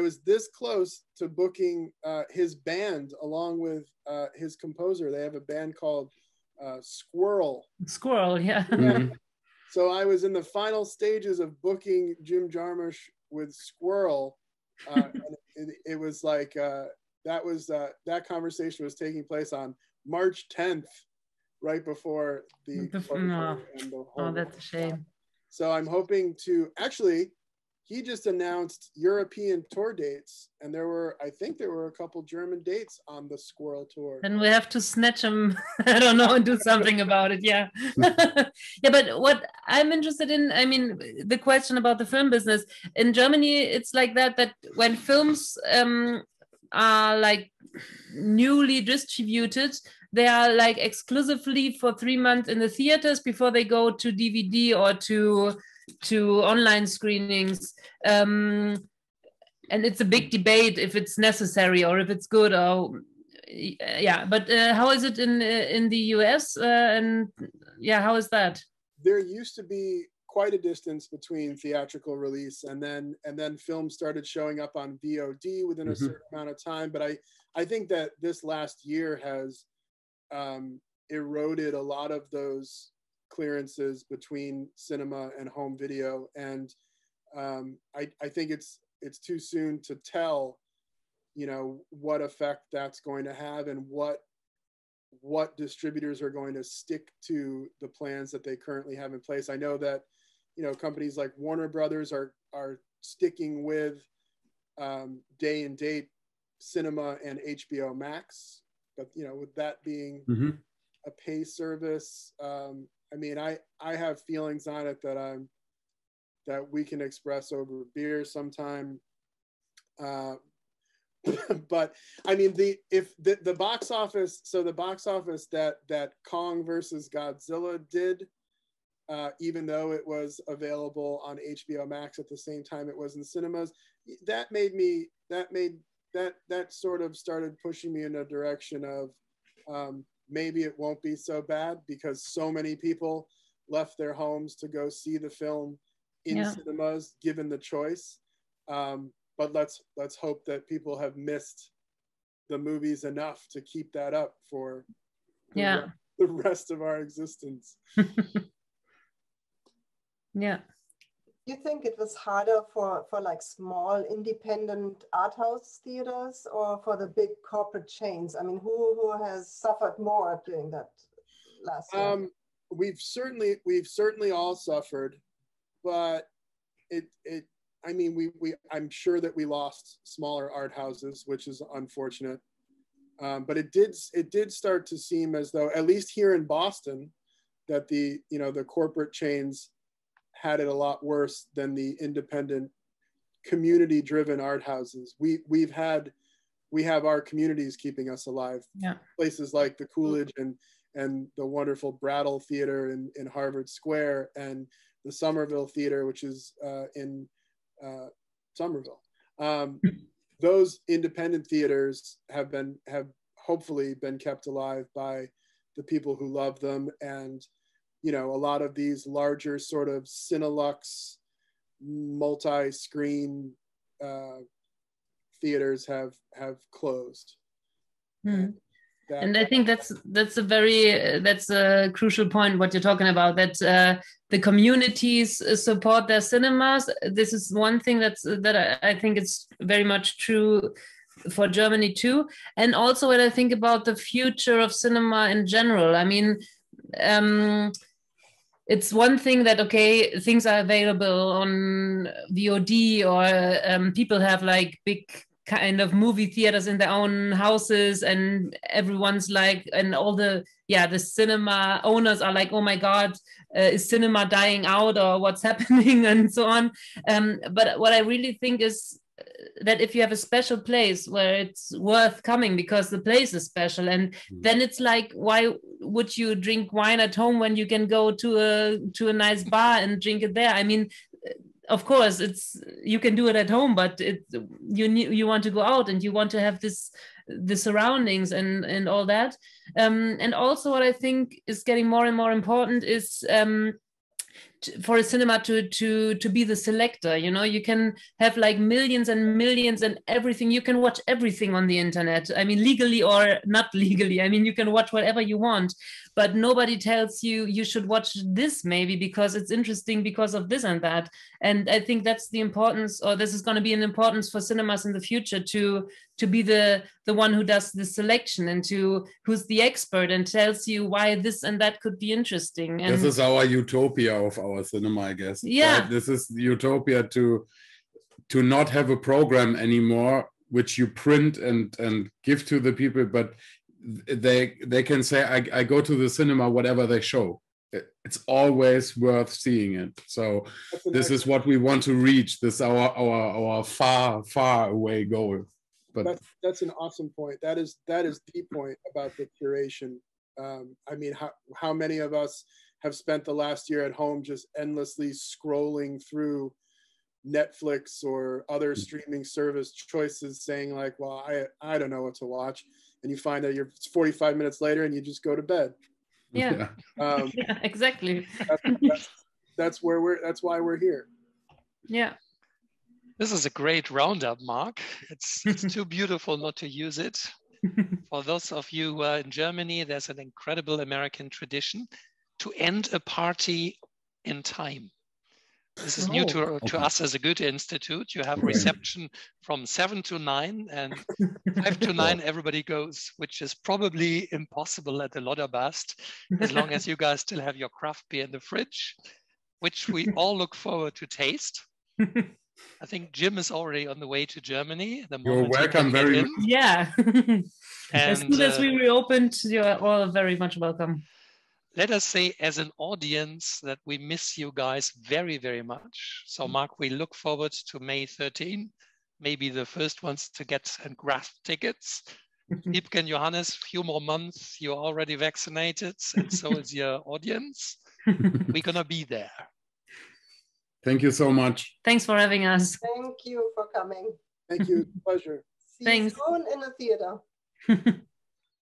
was this close to booking his band along with his composer. They have a band called Squirrel. Yeah. Mm-hmm. So I was in the final stages of booking Jim Jarmusch with Squirrel. And it was like, that conversation was taking place on March 10th, right before the oh, that's a shame. So I'm hoping to, actually, he just announced European tour dates, and I think there were a couple German dates on the Squirrel tour. And we have to snatch him, I don't know, and do something about it, yeah. Yeah, but what I'm interested in, I mean, the question about the film business, in Germany, it's like that when films are like newly distributed, they are like exclusively for 3 months in the theaters before they go to DVD or to online screenings, and it's a big debate if it's necessary or if it's good, or but how is it in the US, and how is that? There used to be quite a distance between theatrical release and then films started showing up on VOD within a certain amount of time, but I think that this last year has eroded a lot of those clearances between cinema and home video, and I think it's too soon to tell, what effect that's going to have and what distributors are going to stick to the plans that they currently have in place. I know that companies like Warner Brothers are sticking with day and date cinema and HBO Max, but with that being a pay service, I mean, I have feelings on it that we can express over beer sometime. But I mean, the box office, so the box office that Kong versus Godzilla did, even though it was available on HBO Max at the same time it was in cinemas, that sort of started pushing me in a direction of, maybe it won't be so bad because so many people left their homes to go see the film in cinemas, given the choice. But let's hope that people have missed the movies enough to keep that up for the rest of our existence. Yeah. You think it was harder for like small independent art house theaters or for the big corporate chains? I mean, who has suffered more during that last year? We've certainly all suffered, but I mean, I'm sure that we lost smaller art houses, which is unfortunate. But it did start to seem as though, at least here in Boston, that the corporate chains had it a lot worse than the independent community-driven art houses. We have our communities keeping us alive. Yeah. Places like the Coolidge and the wonderful Brattle Theater in Harvard Square, and the Somerville Theater, which is in Somerville. Those independent theaters have hopefully been kept alive by the people who love them, and a lot of these larger sort of Cinelux multi-screen theaters have closed. And I think that's a crucial point what you're talking about, that the communities support their cinemas. This is one thing that I think it's very much true for Germany too. And also when I think about the future of cinema in general, I mean, it's one thing that, okay, things are available on VOD, or people have like big kind of movie theaters in their own houses, and everyone's like, and all the cinema owners are like, oh my God, is cinema dying out, or what's happening, and so on. But what I really think is that if you have a special place where it's worth coming because the place is special, and then it's like, why would you drink wine at home when you can go to a nice bar and drink it there? I mean, of course, you can do it at home, but you want to go out and you want to have the surroundings and all that. And also, what I think is getting more and more important is for a cinema to be the selector. You know, you can have like millions and millions and everything. You can watch everything on the internet. I mean, legally or not legally. I mean, you can watch whatever you want, but nobody tells you should watch this maybe because it's interesting because of this and that. And I think that's the importance, or this is going to be an importance for cinemas in the future, to be the one who does the selection, and who's the expert and tells you why this and that could be interesting. And this is our utopia of our cinema, I guess. Yeah. Right? This is the utopia to not have a program anymore which you print and give to the people, but they can say, I go to the cinema, whatever they show. It's always worth seeing it. So this is what we want to reach. This is our far away goal. But that's an awesome point. That is the point about the curation. I mean, how many of us have spent the last year at home just endlessly scrolling through Netflix or other streaming service choices, saying like, well, I don't know what to watch, and you find out you're 45 minutes later and you just go to bed. Yeah. Yeah, exactly. That's why we're here. Yeah. This is a great roundup, Mark. It's too beautiful not to use it. For those of you who are in Germany, there's an incredible American tradition to end a party in time. This is new to us as a Goethe-Institut. You have reception from 7 to 9, and 5 to 9 everybody goes, which is probably impossible at the Lodderbust, as long as you guys still have your craft beer in the fridge, which we all look forward to taste. I think Jim is already on the way to Germany. You're welcome very much. Yeah. As soon as we reopened, you're all very much welcome. Let us say as an audience that we miss you guys very, very much. So Mark, we look forward to May 13, maybe the first ones to get and grasp tickets. Wiebke and Johannes, few more months, you're already vaccinated, and so is your audience. We're gonna be there. Thank you so much. Thanks for having us. Thank you for coming. Thank you. Pleasure. See you soon in the theater.